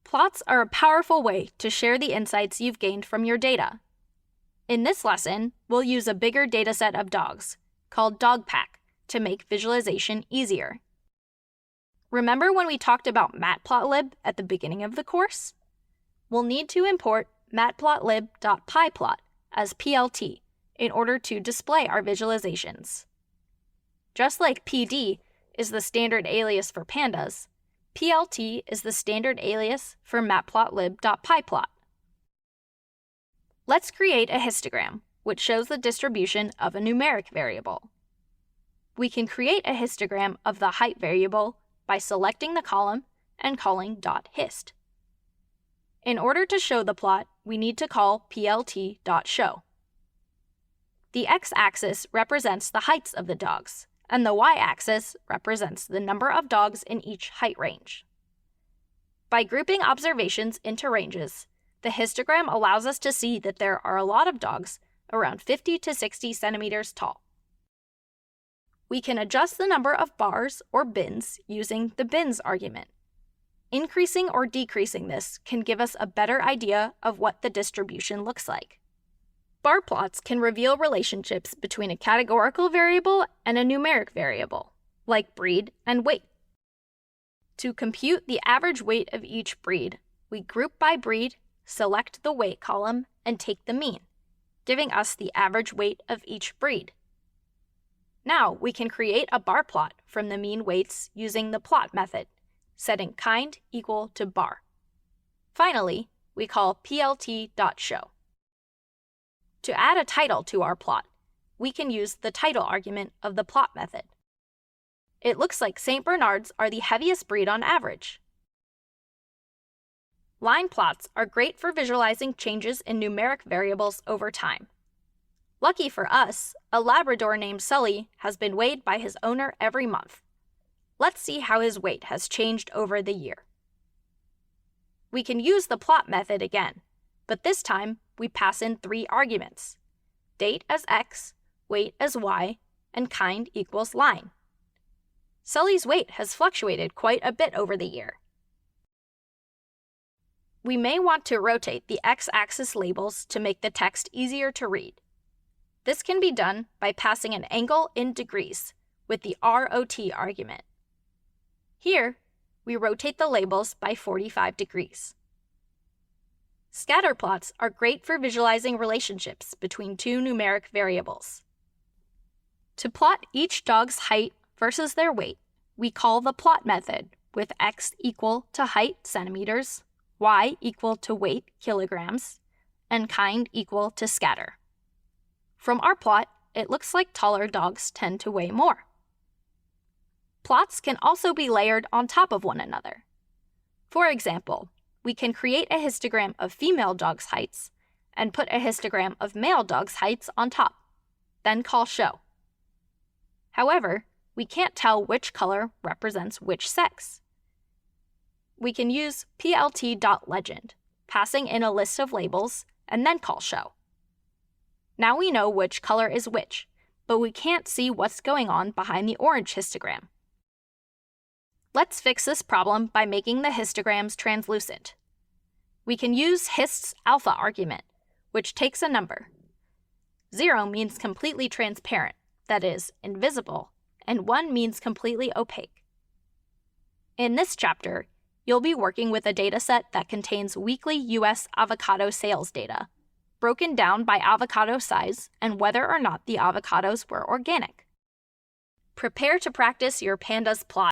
Plots are a powerful way to share the insights you've gained from your data. In this lesson, we'll use a bigger dataset of dogs, called DogPack, to make visualization easier. Remember when we talked about matplotlib at the beginning of the course? We'll need to import matplotlib.pyplot as PLT in order to display our visualizations. Just like PD is the standard alias for Pandas, PLT is the standard alias for matplotlib.pyplot. Let's create a histogram, which shows the distribution of a numeric variable. We can create a histogram of the height variable by selecting the column and calling .hist. In order to show the plot, we need to call plt.show. The x-axis represents the heights of the dogs, and the y-axis represents the number of dogs in each height range. By grouping observations into ranges, the histogram allows us to see that there are a lot of dogs around 50 to 60 centimeters tall. We can adjust the number of bars or bins using the bins argument. Increasing or decreasing this can give us a better idea of what the distribution looks like. Bar plots can reveal relationships between a categorical variable and a numeric variable, like breed and weight. To compute the average weight of each breed, we group by breed, select the weight column, and take the mean, giving us the average weight of each breed. Now we can create a bar plot from the mean weights using the plot method, setting kind equal to bar. Finally, we call plt.show. To add a title to our plot, we can use the title argument of the plot method. It looks like St. Bernards are the heaviest breed on average. Line plots are great for visualizing changes in numeric variables over time. Lucky for us, a Labrador named Sully has been weighed by his owner every month. Let's see how his weight has changed over the year. We can use the plot method again, but this time we pass in 3 arguments: date as x, weight as y, and kind equals line. Sully's weight has fluctuated quite a bit over the year. We may want to rotate the x-axis labels to make the text easier to read. This can be done by passing an angle in degrees with the ROT argument. Here, we rotate the labels by 45 degrees. Scatter plots are great for visualizing relationships between 2 numeric variables. To plot each dog's height versus their weight, we call the plot method with x equal to height centimeters, y equal to weight kilograms, and kind equal to scatter. From our plot, it looks like taller dogs tend to weigh more. Plots can also be layered on top of one another. For example, we can create a histogram of female dogs' heights and put a histogram of male dogs' heights on top, then call show. However, we can't tell which color represents which sex. We can use plt.legend, passing in a list of labels, and then call show. Now we know which color is which, but we can't see what's going on behind the orange histogram. Let's fix this problem by making the histograms translucent. We can use hist's alpha argument, which takes a number. 0 means completely transparent, that is, invisible, and 1 means completely opaque. In this chapter, you'll be working with a dataset that contains weekly U.S. avocado sales data, broken down by avocado size and whether or not the avocados were organic. Prepare to practice your Pandas plot